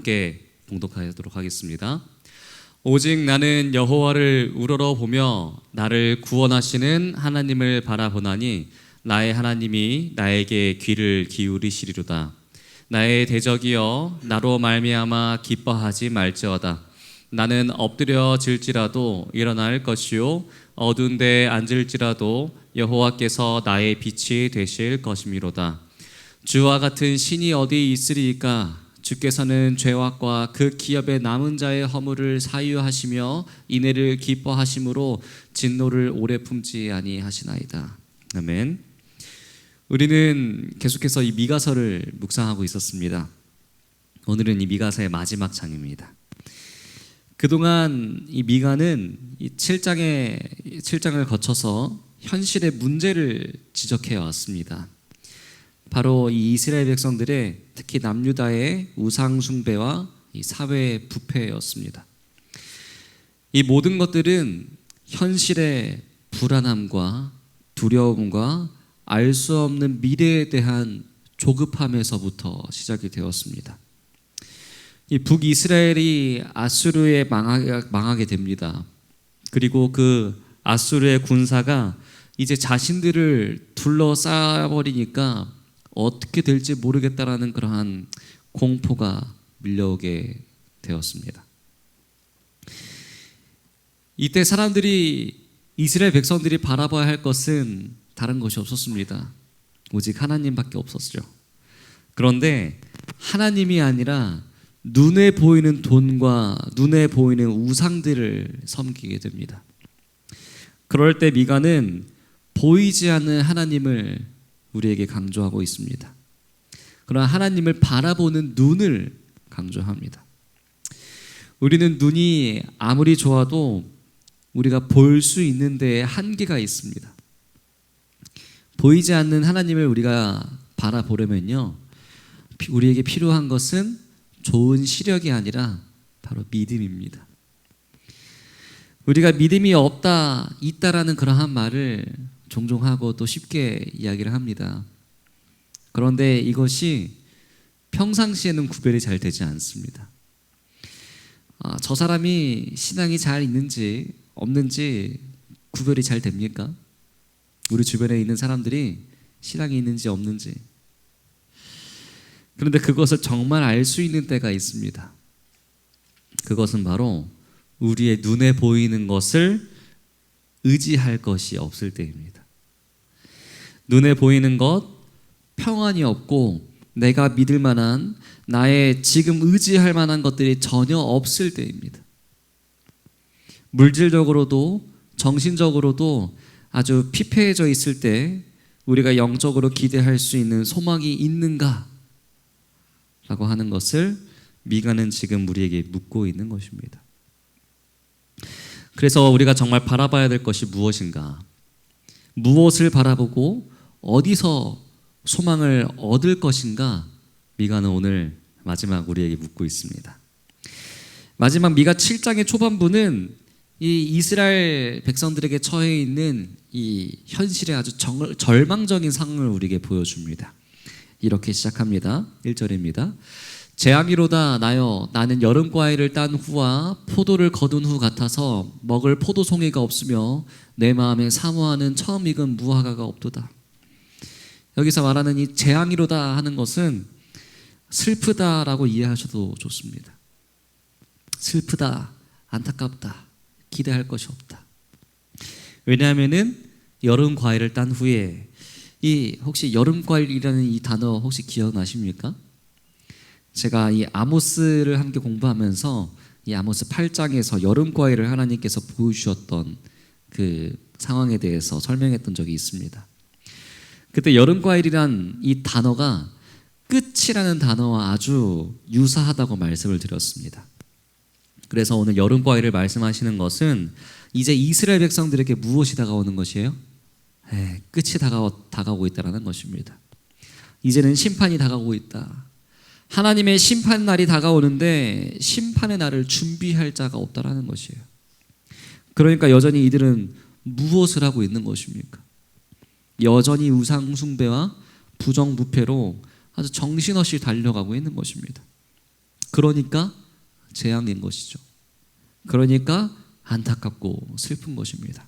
함께 봉독하도록 하겠습니다. 오직 나는 여호와를 우러러보며 나를 구원하시는 하나님을 바라보나니 나의 하나님이 나에게 귀를 기울이시리로다. 나의 대적이여 나로 말미암아 기뻐하지 말지어다. 나는 엎드려질지라도 일어날 것이요 어두운 데 앉을지라도 여호와께서 나의 빛이 되실 것이미로다. 주와 같은 신이 어디 있으리이까? 주께서는 죄악과 그 기업의 남은 자의 허물을 사유하시며 인애를 기뻐하심으로 진노를 오래 품지 아니하시나이다. 아멘. 우리는 계속해서 이 미가서를 묵상하고 있었습니다. 오늘은 이 미가서의 마지막 장입니다. 그동안 이 미가는 이 7장을 거쳐서 현실의 문제를 지적해 왔습니다. 바로 이 이스라엘 백성들의 특히 남유다의 우상 숭배와 이 사회 부패였습니다. 이 모든 것들은 현실의 불안함과 두려움과 알 수 없는 미래에 대한 조급함에서부터 시작이 되었습니다. 이 북이스라엘이 아수르에 망하게 됩니다. 그리고 그 아수르의 군사가 이제 자신들을 둘러싸버리니까 어떻게 될지 모르겠다라는 그러한 공포가 밀려오게 되었습니다. 이때 이스라엘 백성들이 바라봐야 할 것은 다른 것이 없었습니다. 오직 하나님밖에 없었죠. 그런데 하나님이 아니라 눈에 보이는 돈과 눈에 보이는 우상들을 섬기게 됩니다. 그럴 때 미가는 보이지 않는 하나님을 우리에게 강조하고 있습니다. 그러나 하나님을 바라보는 눈을 강조합니다. 우리는 눈이 아무리 좋아도 우리가 볼 수 있는 데에 한계가 있습니다. 보이지 않는 하나님을 우리가 바라보려면요, 우리에게 필요한 것은 좋은 시력이 아니라 바로 믿음입니다. 우리가 믿음이 있다라는 그러한 말을 종종 하고 또 쉽게 이야기를 합니다. 그런데 이것이 평상시에는 구별이 잘 되지 않습니다. 저 사람이 신앙이 잘 있는지 없는지 구별이 잘 됩니까? 우리 주변에 있는 사람들이 신앙이 있는지 없는지. 그런데 그것을 정말 알 수 있는 때가 있습니다. 그것은 바로 우리의 눈에 보이는 것을 의지할 것이 없을 때입니다. 눈에 보이는 것, 평안이 없고 내가 믿을 만한, 나의 지금 의지할 만한 것들이 전혀 없을 때입니다. 물질적으로도 정신적으로도 아주 피폐해져 있을 때 우리가 영적으로 기대할 수 있는 소망이 있는가? 라고 하는 것을 미가는 지금 우리에게 묻고 있는 것입니다. 그래서 우리가 정말 바라봐야 될 것이 무엇인가? 무엇을 바라보고 어디서 소망을 얻을 것인가? 미가는 오늘 마지막 우리에게 묻고 있습니다. 마지막 미가 7장의 초반부는 이 이스라엘 백성들에게 처해 있는 이 현실의 아주 절망적인 상황을 우리에게 보여줍니다. 이렇게 시작합니다. 1절입니다. 재앙이로다 나여 나는 여름 과일을 딴 후와 포도를 거둔 후 같아서 먹을 포도송이가 없으며 내 마음에 사모하는 처음 익은 무화과가 없도다. 여기서 말하는 이 재앙이로다 하는 것은 슬프다라고 이해하셔도 좋습니다. 슬프다, 안타깝다, 기대할 것이 없다. 왜냐하면은 여름 과일을 딴 후에 혹시 여름 과일이라는 이 단어 혹시 기억나십니까? 제가 이 아모스를 함께 공부하면서 이 아모스 8장에서 여름 과일을 하나님께서 보여주셨던 그 상황에 대해서 설명했던 적이 있습니다. 그때 여름 과일이란 이 단어가 끝이라는 단어와 아주 유사하다고 말씀을 드렸습니다. 그래서 오늘 여름 과일을 말씀하시는 것은 이제 이스라엘 백성들에게 무엇이 다가오는 것이에요? 끝이 다가오고 있다는 것입니다. 이제는 심판이 다가오고 있다. 하나님의 심판 날이 다가오는데 심판의 날을 준비할 자가 없다라는 것이에요. 그러니까 여전히 이들은 무엇을 하고 있는 것입니까? 여전히 우상 숭배와 부정부패로 아주 정신없이 달려가고 있는 것입니다. 그러니까 재앙인 것이죠. 그러니까 안타깝고 슬픈 것입니다.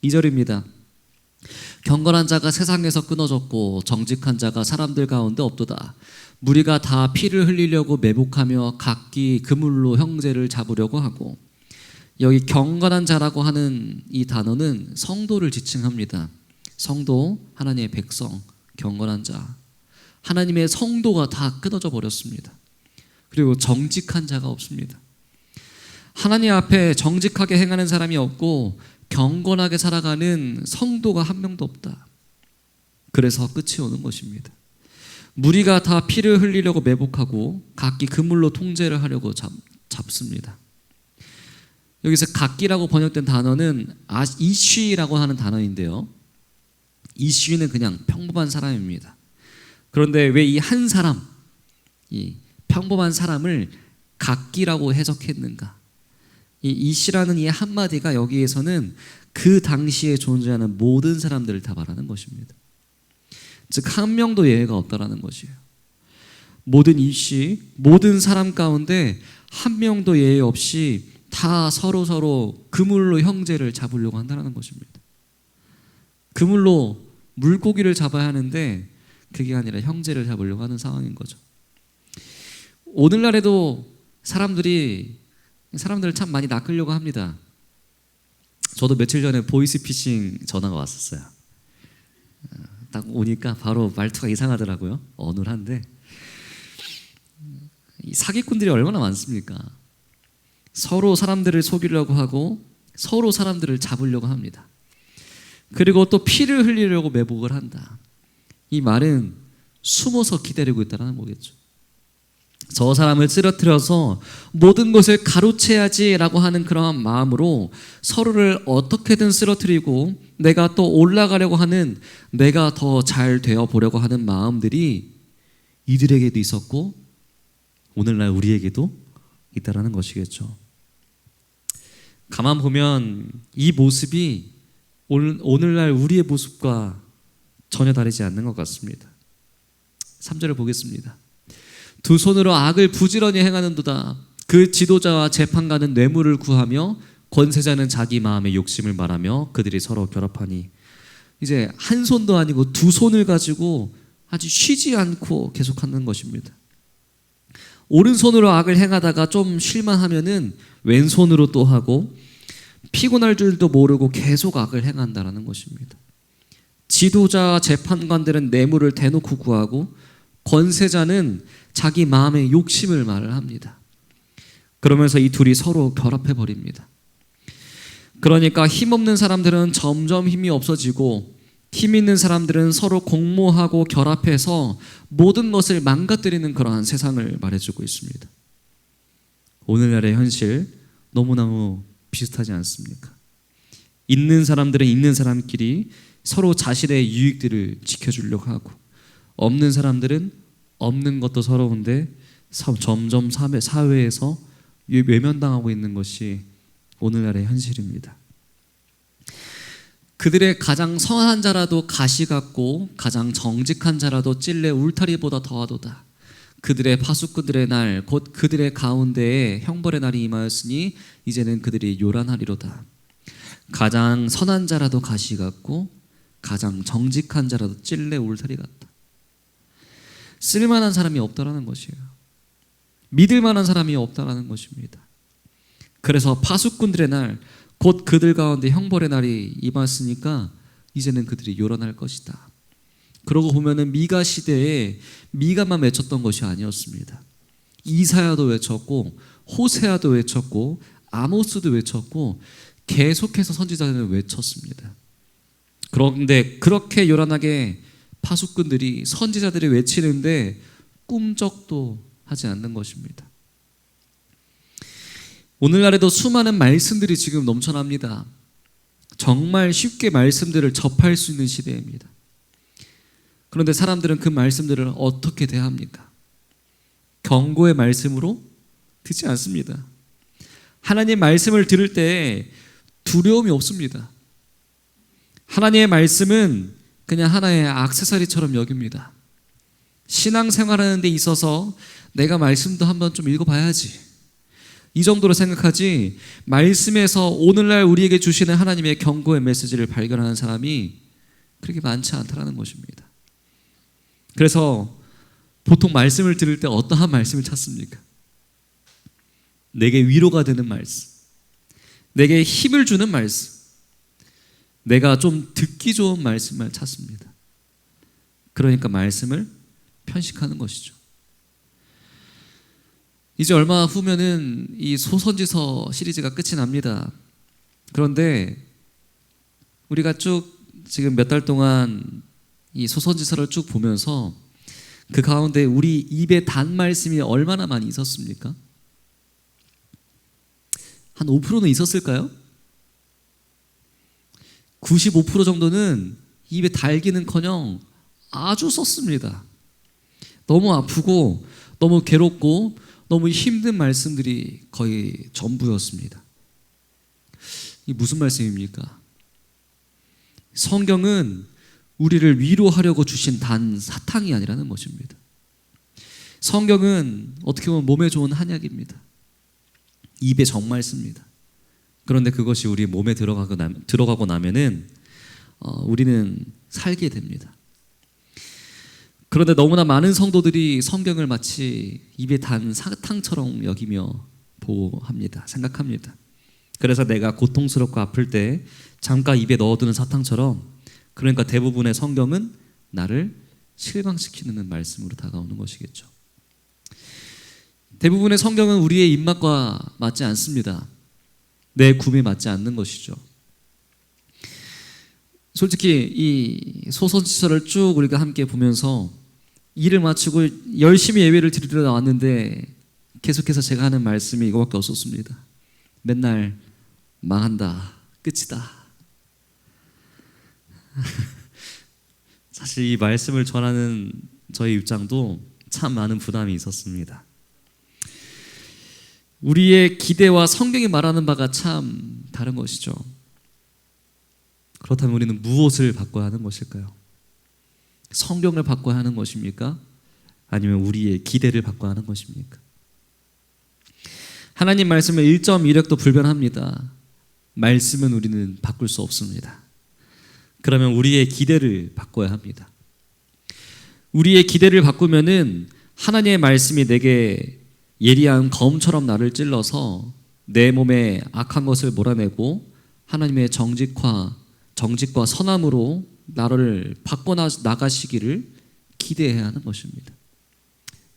2절입니다. 경건한 자가 세상에서 끊어졌고 정직한 자가 사람들 가운데 없도다. 무리가 다 피를 흘리려고 매복하며 각기 그물로 형제를 잡으려고 하고. 여기 경건한 자라고 하는 이 단어는 성도를 지칭합니다. 성도, 하나님의 백성, 경건한 자. 하나님의 성도가 다 끊어져 버렸습니다. 그리고 정직한 자가 없습니다. 하나님 앞에 정직하게 행하는 사람이 없고 경건하게 살아가는 성도가 한 명도 없다. 그래서 끝이 오는 것입니다. 무리가 다 피를 흘리려고 매복하고 각기 그물로 통제를 하려고 잡습니다. 여기서 각기라고 번역된 단어는 이쉬라고 하는 단어인데요. 이쉬는 그냥 평범한 사람입니다. 그런데 왜 이 한 사람, 이 평범한 사람을 각기라고 해석했는가? 이 이쉬라는 이 한마디가 여기에서는 그 당시에 존재하는 모든 사람들을 다 말하는 것입니다. 즉 한 명도 예외가 없다라는 것이에요. 모든 이쉬, 모든 사람 가운데 한 명도 예외 없이 다 서로 그물로 형제를 잡으려고 한다는 것입니다. 그물로 물고기를 잡아야 하는데 그게 아니라 형제를 잡으려고 하는 상황인 거죠. 오늘날에도 사람들을 참 많이 낚으려고 합니다. 저도 며칠 전에 보이스피싱 전화가 왔었어요. 딱 오니까 바로 말투가 이상하더라고요. 어눌한데 이 사기꾼들이 얼마나 많습니까? 서로 사람들을 속이려고 하고 서로 사람들을 잡으려고 합니다. 그리고 또 피를 흘리려고 매복을 한다. 이 말은 숨어서 기다리고 있다는 거겠죠. 저 사람을 쓰러뜨려서 모든 것을 가로채야지라고 하는 그런 마음으로 서로를 어떻게든 쓰러뜨리고 내가 또 올라가려고 하는, 내가 더 잘 되어 보려고 하는 마음들이 이들에게도 있었고 오늘날 우리에게도 있다라는 것이겠죠. 가만 보면 이 모습이 오늘날 우리의 모습과 전혀 다르지 않는 것 같습니다. 3절을 보겠습니다. 두 손으로 악을 부지런히 행하는도다. 그 지도자와 재판관은 뇌물을 구하며 권세자는 자기 마음의 욕심을 말하며 그들이 서로 결합하니. 이제 한 손도 아니고 두 손을 가지고 아주 쉬지 않고 계속하는 것입니다. 오른손으로 악을 행하다가 좀 쉴만하면은 왼손으로 또 하고 피곤할 줄도 모르고 계속 악을 행한다라는 것입니다. 지도자와 재판관들은 뇌물을 대놓고 구하고 권세자는 자기 마음의 욕심을 말을 합니다. 그러면서 이 둘이 서로 결합해 버립니다. 그러니까 힘없는 사람들은 점점 힘이 없어지고 힘 있는 사람들은 서로 공모하고 결합해서 모든 것을 망가뜨리는 그러한 세상을 말해주고 있습니다. 오늘날의 현실 너무너무 비슷하지 않습니까? 있는 사람들은 있는 사람끼리 서로 자신의 유익들을 지켜주려고 하고 없는 사람들은 없는 것도 서러운데 점점 사회에서 외면당하고 있는 것이 오늘날의 현실입니다. 그들의 가장 선한 자라도 가시 같고 가장 정직한 자라도 찔레 울타리보다 더하도다. 그들의 파수꾼들의 날 곧 그들의 가운데에 형벌의 날이 임하였으니 이제는 그들이 요란하리로다. 가장 선한 자라도 가시 같고 가장 정직한 자라도 찔레 울타리 같다. 쓸만한 사람이 없다라는 것이에요. 믿을 만한 사람이 없다라는 것입니다. 그래서 파수꾼들의 날 곧 그들 가운데 형벌의 날이 임했으니까 이제는 그들이 요란할 것이다. 그러고 보면은 미가 시대에 미가만 외쳤던 것이 아니었습니다. 이사야도 외쳤고 호세아도 외쳤고 아모스도 외쳤고 계속해서 선지자들은 외쳤습니다. 그런데 그렇게 요란하게 파수꾼들이 선지자들이 외치는데 꿈쩍도 하지 않는 것입니다. 오늘날에도 수많은 말씀들이 지금 넘쳐납니다. 정말 쉽게 말씀들을 접할 수 있는 시대입니다. 그런데 사람들은 그 말씀들을 어떻게 대합니까? 경고의 말씀으로 듣지 않습니다. 하나님의 말씀을 들을 때 두려움이 없습니다. 하나님의 말씀은 그냥 하나의 액세서리처럼 여깁니다. 신앙생활하는 데 있어서 내가 말씀도 한번 좀 읽어봐야지, 이 정도로 생각하지, 말씀에서 오늘날 우리에게 주시는 하나님의 경고의 메시지를 발견하는 사람이 그렇게 많지 않다는 것입니다. 그래서 보통 말씀을 들을 때 어떠한 말씀을 찾습니까? 내게 위로가 되는 말씀, 내게 힘을 주는 말씀, 내가 좀 듣기 좋은 말씀만 찾습니다. 그러니까 말씀을 편식하는 것이죠. 이제 얼마 후면은 이 소선지서 시리즈가 끝이 납니다. 그런데 우리가 쭉 지금 몇 달 동안 이 소선지서를 쭉 보면서 그 가운데 우리 입에 단 말씀이 얼마나 많이 있었습니까? 한 5%는 있었을까요? 95% 정도는 입에 달기는커녕 아주 썼습니다. 너무 아프고 너무 괴롭고 너무 힘든 말씀들이 거의 전부였습니다. 이게 무슨 말씀입니까? 성경은 우리를 위로하려고 주신 단 사탕이 아니라는 것입니다. 성경은 어떻게 보면 몸에 좋은 한약입니다. 입에 정말 씁니다. 그런데 그것이 우리 몸에 들어가고 나면은 우리는 살게 됩니다. 그런데 너무나 많은 성도들이 성경을 마치 입에 단 사탕처럼 여기며 보호합니다. 생각합니다. 그래서 내가 고통스럽고 아플 때 잠깐 입에 넣어두는 사탕처럼, 그러니까 대부분의 성경은 나를 실망시키는 말씀으로 다가오는 것이겠죠. 대부분의 성경은 우리의 입맛과 맞지 않습니다. 내 구미에 맞지 않는 것이죠. 솔직히 이 소선지서를 쭉 우리가 함께 보면서 일을 마치고 열심히 예배를 드리러 나왔는데 계속해서 제가 하는 말씀이 이거밖에 없었습니다. 맨날 망한다, 끝이다. 사실 이 말씀을 전하는 저의 입장도 참 많은 부담이 있었습니다. 우리의 기대와 성경이 말하는 바가 참 다른 것이죠. 그렇다면 우리는 무엇을 바꿔야 하는 것일까요? 성경을 바꿔야 하는 것입니까? 아니면 우리의 기대를 바꿔야 하는 것입니까? 하나님 말씀은 1.1획도 불변합니다. 말씀은 우리는 바꿀 수 없습니다. 그러면 우리의 기대를 바꿔야 합니다. 우리의 기대를 바꾸면은 하나님의 말씀이 내게 예리한 검처럼 나를 찔러서 내 몸에 악한 것을 몰아내고 하나님의 정직과 선함으로 나를 바꿔나가시기를 기대해야 하는 것입니다.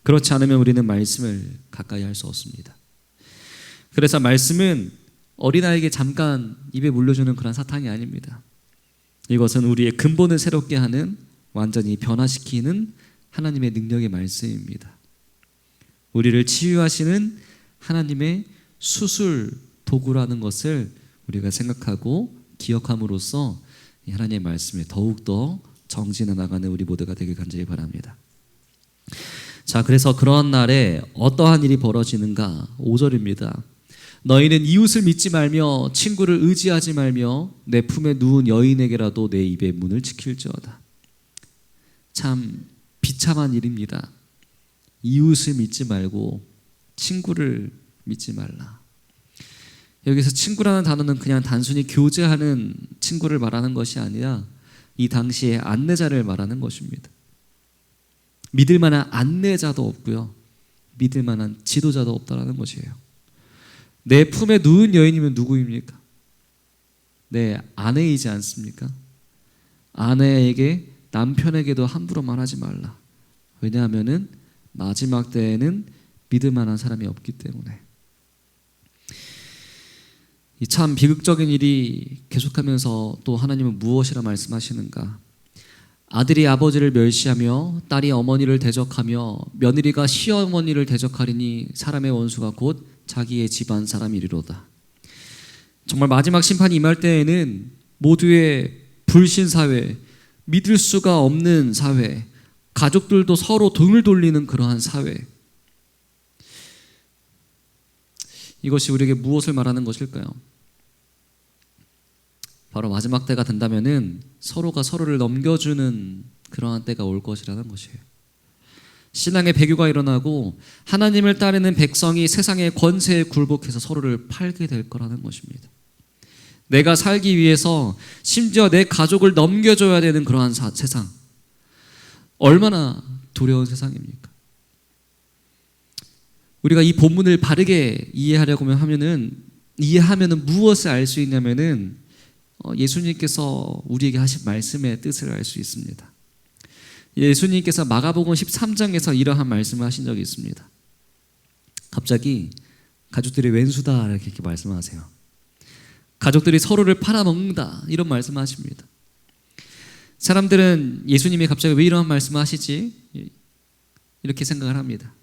그렇지 않으면 우리는 말씀을 가까이 할 수 없습니다. 그래서 말씀은 어린아이에게 잠깐 입에 물려주는 그런 사탕이 아닙니다. 이것은 우리의 근본을 새롭게 하는, 완전히 변화시키는 하나님의 능력의 말씀입니다. 우리를 치유하시는 하나님의 수술 도구라는 것을 우리가 생각하고 기억함으로써 하나님의 말씀에 더욱더 정진해 나가는 우리 모두가 되길 간절히 바랍니다. 자, 그래서 그런 날에 어떠한 일이 벌어지는가? 5절입니다. 너희는 이웃을 믿지 말며 친구를 의지하지 말며 내 품에 누운 여인에게라도 내 입의 문을 지킬지어다. 참 비참한 일입니다. 이웃을 믿지 말고 친구를 믿지 말라. 여기서 친구라는 단어는 그냥 단순히 교제하는 친구를 말하는 것이 아니라 이 당시의 안내자를 말하는 것입니다. 믿을 만한 안내자도 없고요, 믿을 만한 지도자도 없다라는 것이에요. 내 품에 누운 여인이면 누구입니까? 내 아내이지 않습니까? 아내에게, 남편에게도 함부로 말하지 말라. 왜냐하면은 마지막 때에는 믿을 만한 사람이 없기 때문에. 이 참 비극적인 일이 계속하면서 또 하나님은 무엇이라 말씀하시는가? 아들이 아버지를 멸시하며 딸이 어머니를 대적하며 며느리가 시어머니를 대적하리니 사람의 원수가 곧 자기의 집안 사람이리로다. 정말 마지막 심판이 임할 때에는 모두의 불신사회, 믿을 수가 없는 사회, 가족들도 서로 등을 돌리는 그러한 사회, 이것이 우리에게 무엇을 말하는 것일까요? 바로 마지막 때가 된다면은 서로가 서로를 넘겨주는 그러한 때가 올 것이라는 것이에요. 신앙의 배교가 일어나고 하나님을 따르는 백성이 세상의 권세에 굴복해서 서로를 팔게 될 거라는 것입니다. 내가 살기 위해서 심지어 내 가족을 넘겨줘야 되는 그러한 세상, 얼마나 두려운 세상입니까? 우리가 이 본문을 바르게 이해하려고 이해하면은 무엇을 알 수 있냐면은 예수님께서 우리에게 하신 말씀의 뜻을 알 수 있습니다. 예수님께서 마가복음 13장에서 이러한 말씀을 하신 적이 있습니다. 갑자기 가족들이 왼수다 이렇게 말씀하세요. 가족들이 서로를 팔아먹는다 이런 말씀을 하십니다. 사람들은 예수님이 갑자기 왜 이런 말씀을 하시지? 이렇게 생각을 합니다.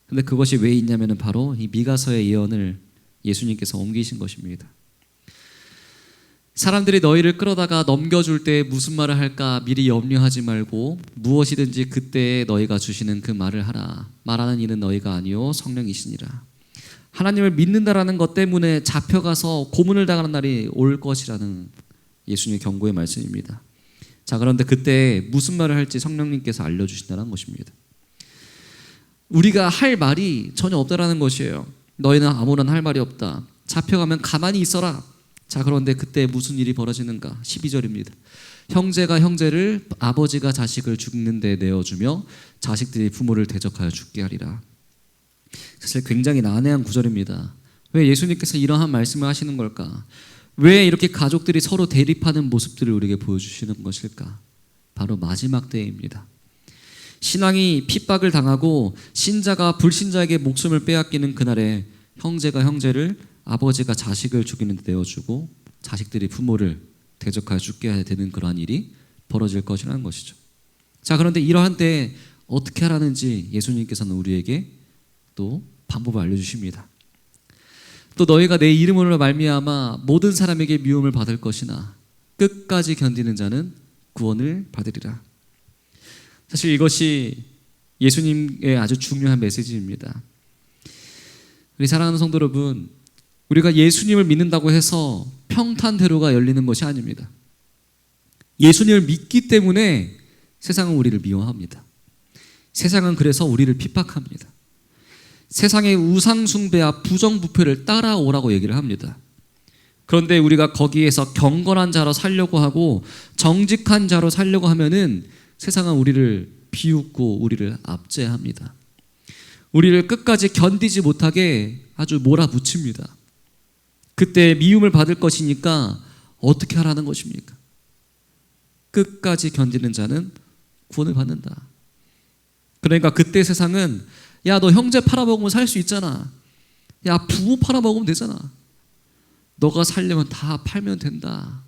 근데 그것이 왜 있냐면 바로 이 미가서의 예언을 예수님께서 옮기신 것입니다. 사람들이 너희를 끌어다가 넘겨줄 때 무슨 말을 할까 미리 염려하지 말고 무엇이든지 그때 너희가 주시는 그 말을 하라. 말하는 이는 너희가 아니요 성령이시니라. 하나님을 믿는다라는 것 때문에 잡혀가서 고문을 당하는 날이 올 것이라는 예수님의 경고의 말씀입니다. 자, 그런데 그때 무슨 말을 할지 성령님께서 알려주신다는 것입니다. 우리가 할 말이 전혀 없다라는 것이에요. 너희는 아무런 할 말이 없다. 잡혀가면 가만히 있어라. 자, 그런데 그때 무슨 일이 벌어지는가? 12절입니다. 형제가 형제를, 아버지가 자식을 죽는 데 내어주며 자식들이 부모를 대적하여 죽게 하리라. 사실 굉장히 난해한 구절입니다. 왜 예수님께서 이러한 말씀을 하시는 걸까? 왜 이렇게 가족들이 서로 대립하는 모습들을 우리에게 보여주시는 것일까? 바로 마지막 때입니다. 신앙이 핍박을 당하고 신자가 불신자에게 목숨을 빼앗기는 그날에 형제가 형제를, 아버지가 자식을 죽이는 데 내어주고 자식들이 부모를 대적하여 죽게 되는 그러한 일이 벌어질 것이라는 것이죠. 자, 그런데 이러한 때 어떻게 하라는지 예수님께서는 우리에게 또 방법을 알려주십니다. 또 너희가 내 이름으로 말미암아 모든 사람에게 미움을 받을 것이나 끝까지 견디는 자는 구원을 받으리라. 사실 이것이 예수님의 아주 중요한 메시지입니다. 우리 사랑하는 성도 여러분, 우리가 예수님을 믿는다고 해서 평탄대로가 열리는 것이 아닙니다. 예수님을 믿기 때문에 세상은 우리를 미워합니다. 세상은 그래서 우리를 핍박합니다. 세상의 우상숭배와 부정부패를 따라오라고 얘기를 합니다. 그런데 우리가 거기에서 경건한 자로 살려고 하고 정직한 자로 살려고 하면은 세상은 우리를 비웃고 우리를 압제합니다. 우리를 끝까지 견디지 못하게 아주 몰아붙입니다. 그때 미움을 받을 것이니까 어떻게 하라는 것입니까? 끝까지 견디는 자는 구원을 받는다. 그러니까 그때 세상은 야, 너 형제 팔아먹으면 살 수 있잖아. 야, 부모 팔아먹으면 되잖아. 너가 살려면 다 팔면 된다.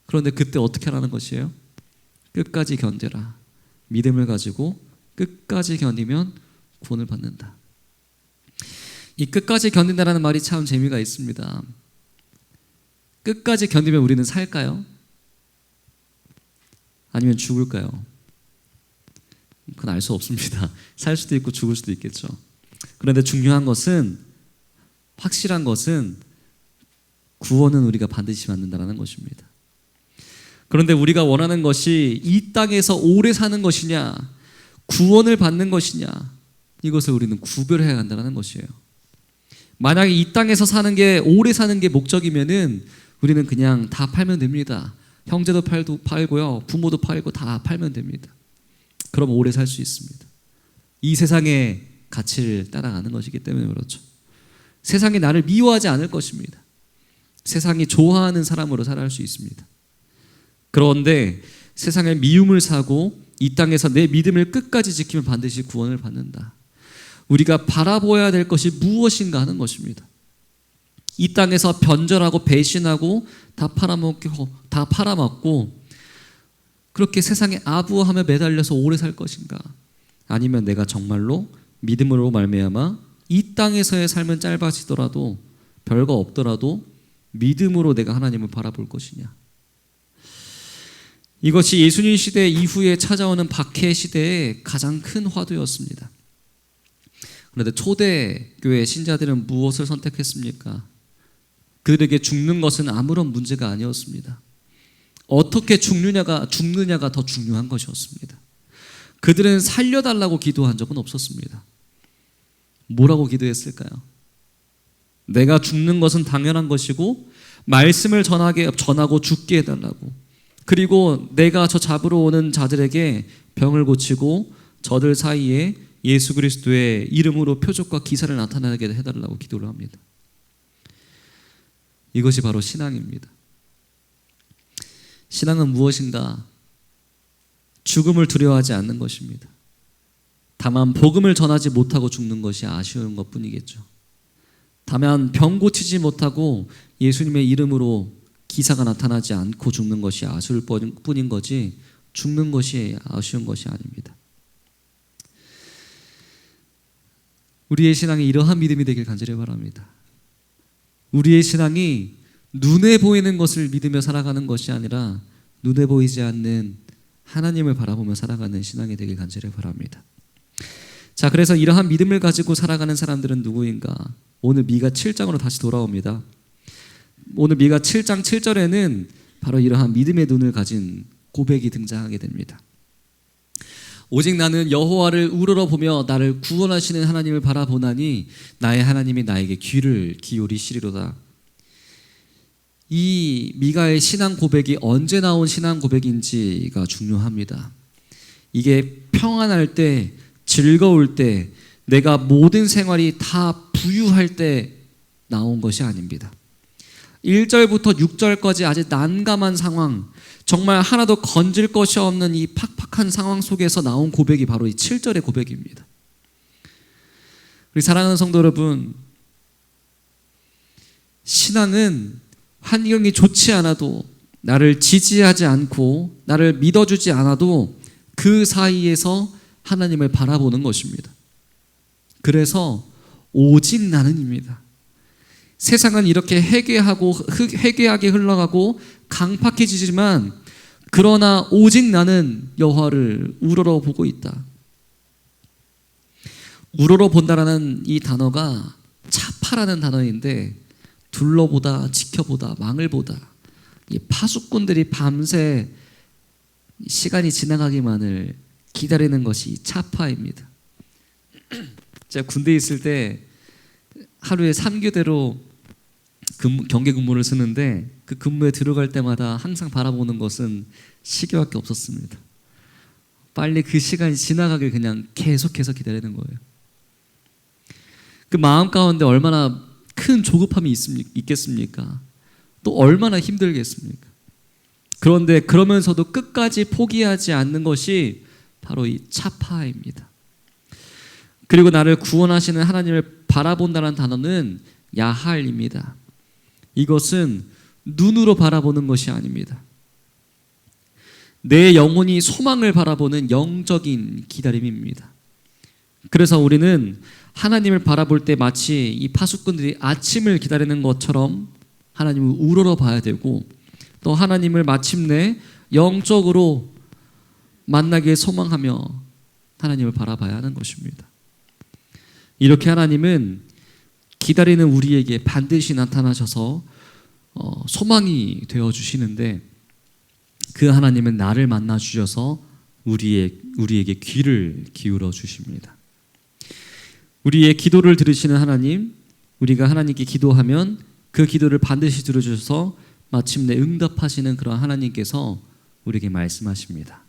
그런데 그때 어떻게 하라는 것이에요? 끝까지 견뎌라. 믿음을 가지고 끝까지 견디면 구원을 받는다. 이 끝까지 견딘다라는 말이 참 재미가 있습니다. 끝까지 견디면 우리는 살까요? 아니면 죽을까요? 그건 알 수 없습니다. 살 수도 있고 죽을 수도 있겠죠. 그런데 중요한 것은, 확실한 것은 구원은 우리가 반드시 받는다는 것입니다. 그런데 우리가 원하는 것이 이 땅에서 오래 사는 것이냐, 구원을 받는 것이냐, 이것을 우리는 구별해야 한다는 것이에요. 만약에 이 땅에서 사는 게, 오래 사는 게 목적이면은 우리는 그냥 다 팔면 됩니다. 형제도 팔고요, 부모도 팔고 다 팔면 됩니다. 그럼 오래 살 수 있습니다. 이 세상의 가치를 따라가는 것이기 때문에 그렇죠. 세상이 나를 미워하지 않을 것입니다. 세상이 좋아하는 사람으로 살아갈 수 있습니다. 그런데 세상의 미움을 사고 이 땅에서 내 믿음을 끝까지 지키면 반드시 구원을 받는다. 우리가 바라보아야 될 것이 무엇인가 하는 것입니다. 이 땅에서 변절하고 배신하고 다 팔아먹고 그렇게 세상에 아부하며 매달려서 오래 살 것인가? 아니면 내가 정말로 믿음으로 말미암아 이 땅에서의 삶은 짧아지더라도 별거 없더라도 믿음으로 내가 하나님을 바라볼 것이냐? 이것이 예수님 시대 이후에 찾아오는 박해 시대의 가장 큰 화두였습니다. 그런데 초대교회 신자들은 무엇을 선택했습니까? 그들에게 죽는 것은 아무런 문제가 아니었습니다. 어떻게 죽느냐가 더 중요한 것이었습니다. 그들은 살려달라고 기도한 적은 없었습니다. 뭐라고 기도했을까요? 내가 죽는 것은 당연한 것이고 말씀을 전하고 죽게 해달라고, 그리고 내가 저 잡으러 오는 자들에게 병을 고치고 저들 사이에 예수 그리스도의 이름으로 표적과 기사를 나타나게 해달라고 기도를 합니다. 이것이 바로 신앙입니다. 신앙은 무엇인가? 죽음을 두려워하지 않는 것입니다. 다만 복음을 전하지 못하고 죽는 것이 아쉬운 것뿐이겠죠. 다만 병 고치지 못하고 예수님의 이름으로 기사가 나타나지 않고 죽는 것이 아쉬울 뿐인 거지, 죽는 것이 아쉬운 것이 아닙니다. 우리의 신앙이 이러한 믿음이 되길 간절히 바랍니다. 우리의 신앙이 눈에 보이는 것을 믿으며 살아가는 것이 아니라 눈에 보이지 않는 하나님을 바라보며 살아가는 신앙이 되길 간절히 바랍니다. 자, 그래서 이러한 믿음을 가지고 살아가는 사람들은 누구인가? 오늘 미가 7장으로 다시 돌아옵니다. 오늘 미가 7장 7절에는 바로 이러한 믿음의 눈을 가진 고백이 등장하게 됩니다. 오직 나는 여호와를 우러러보며 나를 구원하시는 하나님을 바라보나니 나의 하나님이 나에게 귀를 기울이시리로다. 이 미가의 신앙 고백이 언제 나온 신앙 고백인지가 중요합니다. 이게 평안할 때, 즐거울 때, 내가 모든 생활이 다 부유할 때 나온 것이 아닙니다. 1절부터 6절까지 아주 난감한 상황, 정말 하나도 건질 것이 없는 이 팍팍한 상황 속에서 나온 고백이 바로 이 7절의 고백입니다. 우리 사랑하는 성도 여러분, 신앙은 환경이 좋지 않아도, 나를 지지하지 않고 나를 믿어주지 않아도 그 사이에서 하나님을 바라보는 것입니다. 그래서 오직 나는입니다. 세상은 이렇게 해괴하게 흘러가고 강팍해지지만, 그러나 오직 나는 여호와를 우러러보고 있다. 우러러본다라는 이 단어가 차파라는 단어인데, 둘러보다, 지켜보다, 망을 보다, 이 파수꾼들이 밤새 시간이 지나가기만을 기다리는 것이 차파입니다. 제가 군대에 있을 때 하루에 3교대로 경계 근무를 쓰는데, 그 근무에 들어갈 때마다 항상 바라보는 것은 시계밖에 없었습니다. 빨리 그 시간이 지나가길 그냥 계속해서 기다리는 거예요. 그 마음 가운데 얼마나 큰 조급함이 있겠습니까? 또 얼마나 힘들겠습니까? 그런데 그러면서도 끝까지 포기하지 않는 것이 바로 이 차파입니다. 그리고 나를 구원하시는 하나님을 바라본다는 단어는 야할입니다. 이것은 눈으로 바라보는 것이 아닙니다. 내 영혼이 소망을 바라보는 영적인 기다림입니다. 그래서 우리는 하나님을 바라볼 때 마치 이 파수꾼들이 아침을 기다리는 것처럼 하나님을 우러러 봐야 되고, 또 하나님을 마침내 영적으로 만나기에 소망하며 하나님을 바라봐야 하는 것입니다. 이렇게 하나님은 기다리는 우리에게 반드시 나타나셔서 소망이 되어주시는데, 그 하나님은 나를 만나 주셔서 우리에게 귀를 기울여 주십니다. 우리의 기도를 들으시는 하나님, 우리가 하나님께 기도하면 그 기도를 반드시 들어주셔서 마침내 응답하시는 그런 하나님께서 우리에게 말씀하십니다.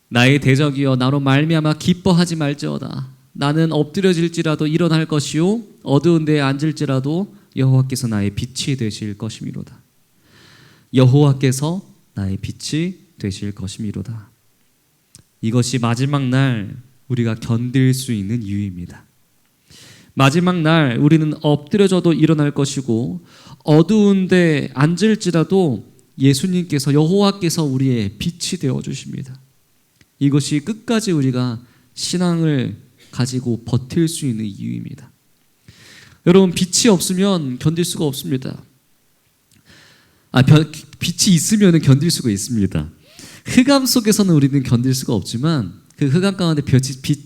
나의 대적이여 나로 말미암아 기뻐하지 말지어다. 나는 엎드려질지라도 일어날 것이요 어두운 데에 앉을지라도 여호와께서 나의 빛이 되실 것이미로다. 여호와께서 나의 빛이 되실 것이미로다. 이것이 마지막 날 우리가 견딜 수 있는 이유입니다. 마지막 날 우리는 엎드려져도 일어날 것이고, 어두운 데 앉을지라도 예수님께서, 여호와께서 우리의 빛이 되어 주십니다. 이것이 끝까지 우리가 신앙을 가지고 버틸 수 있는 이유입니다. 여러분, 빛이 없으면 견딜 수가 없습니다. 빛이 있으면 견딜 수가 있습니다. 흑암 속에서는 우리는 견딜 수가 없지만, 그 흑암 가운데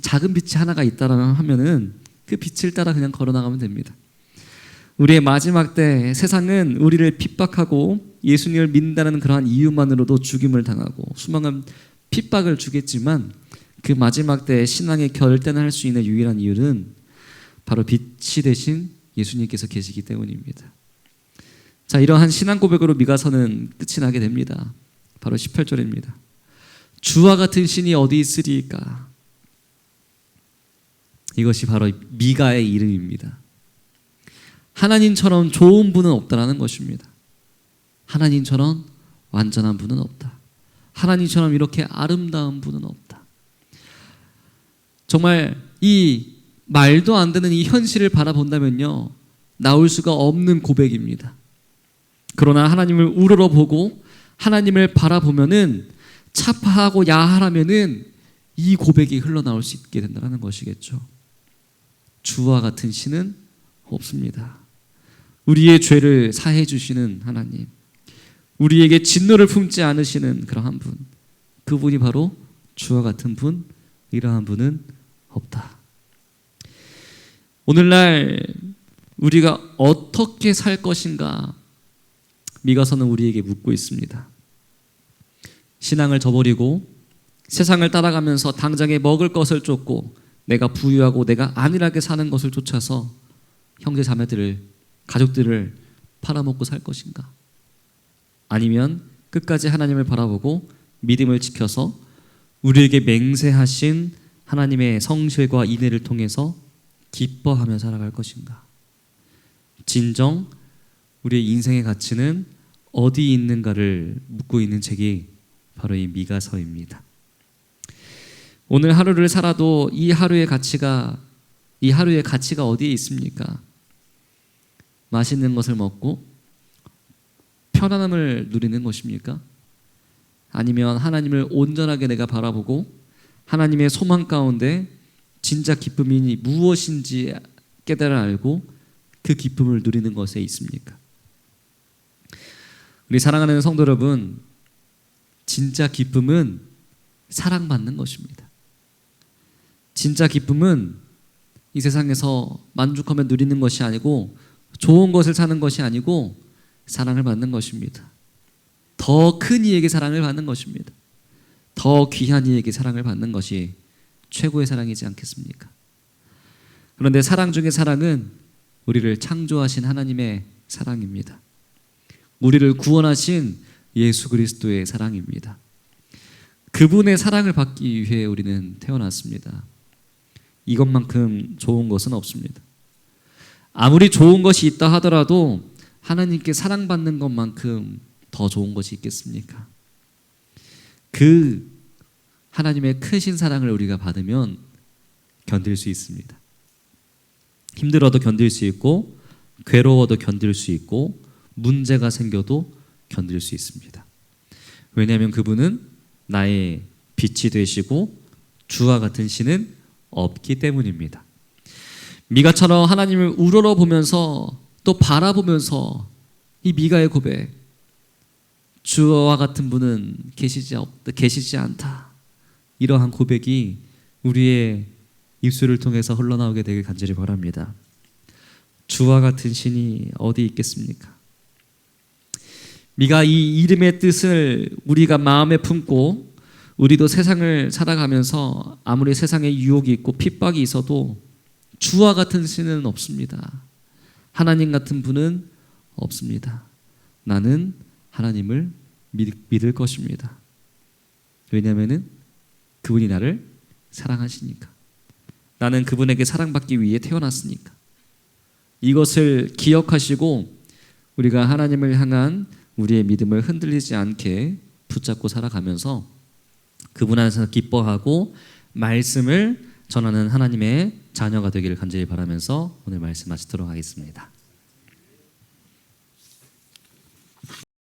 작은 빛이 하나가 있다라면 하면은 그 빛을 따라 그냥 걸어나가면 됩니다. 우리의 마지막 때 세상은 우리를 핍박하고 예수님을 믿는다는 그러한 이유만으로도 죽임을 당하고 수많은 핍박을 주겠지만, 그 마지막 때 신앙의 결단을 할 수 있는 유일한 이유는 바로 빛이 되신 예수님께서 계시기 때문입니다. 자, 이러한 신앙 고백으로 미가서는 끝이 나게 됩니다. 바로 18절입니다. 주와 같은 신이 어디 있으리까? 이것이 바로 미가의 이름입니다. 하나님처럼 좋은 분은 없다라는 것입니다. 하나님처럼 완전한 분은 없다. 하나님처럼 이렇게 아름다운 분은 없다. 정말 이 말도 안 되는 이 현실을 바라본다면요, 나올 수가 없는 고백입니다. 그러나 하나님을 우러러보고 하나님을 바라보면은, 차파하고 야하라면은 이 고백이 흘러나올 수 있게 된다는 것이겠죠. 주와 같은 신은 없습니다. 우리의 죄를 사해 주시는 하나님, 우리에게 진노를 품지 않으시는 그러한 분, 그분이 바로 주와 같은 분, 이러한 분은 없다. 오늘날 우리가 어떻게 살 것인가, 미가서는 우리에게 묻고 있습니다. 신앙을 저버리고 세상을 따라가면서 당장에 먹을 것을 쫓고 내가 부유하고 내가 안일하게 사는 것을 쫓아서 형제 자매들을, 가족들을 팔아먹고 살 것인가? 아니면 끝까지 하나님을 바라보고 믿음을 지켜서 우리에게 맹세하신 하나님의 성실과 인애를 통해서 기뻐하며 살아갈 것인가? 진정 우리의 인생의 가치는 어디 있는가를 묻고 있는 책이 바로 이 미가서입니다. 오늘 하루를 살아도 이 하루의 가치가 어디에 있습니까? 맛있는 것을 먹고 편안함을 누리는 것입니까? 아니면 하나님을 온전하게 내가 바라보고 하나님의 소망 가운데 진짜 기쁨이 무엇인지 깨달아 알고 그 기쁨을 누리는 것에 있습니까? 우리 사랑하는 성도 여러분, 진짜 기쁨은 사랑받는 것입니다. 진짜 기쁨은 이 세상에서 만족하며 누리는 것이 아니고, 좋은 것을 사는 것이 아니고 사랑을 받는 것입니다. 더 큰 이에게 사랑을 받는 것입니다. 더 귀한 이에게 사랑을 받는 것이 최고의 사랑이지 않겠습니까? 그런데 사랑 중에 사랑은 우리를 창조하신 하나님의 사랑입니다. 우리를 구원하신 예수 그리스도의 사랑입니다. 그분의 사랑을 받기 위해 우리는 태어났습니다. 이것만큼 좋은 것은 없습니다. 아무리 좋은 것이 있다 하더라도 하나님께 사랑받는 것만큼 더 좋은 것이 있겠습니까? 그 하나님의 크신 사랑을 우리가 받으면 견딜 수 있습니다. 힘들어도 견딜 수 있고, 괴로워도 견딜 수 있고, 문제가 생겨도 견딜 수 있습니다. 왜냐하면 그분은 나의 빛이 되시고 주와 같은 신은 없기 때문입니다. 미가처럼 하나님을 우러러보면서 또 바라보면서 이 미가의 고백, 주와 같은 분은 계시지 않다, 이러한 고백이 우리의 입술을 통해서 흘러나오게 되길 간절히 바랍니다. 주와 같은 신이 어디 있겠습니까? 미가 이 이름의 뜻을 우리가 마음에 품고 우리도 세상을 살아가면서 아무리 세상에 유혹이 있고 핍박이 있어도 주와 같은 신은 없습니다. 하나님 같은 분은 없습니다. 나는 하나님을 믿을 것입니다. 왜냐하면 그분이 나를 사랑하시니까. 나는 그분에게 사랑받기 위해 태어났으니까. 이것을 기억하시고 우리가 하나님을 향한 우리의 믿음을 흔들리지 않게 붙잡고 살아가면서 그분 안에서 기뻐하고 말씀을 전하는 하나님의 자녀가 되기를 간절히 바라면서 오늘 말씀 마치도록 하겠습니다.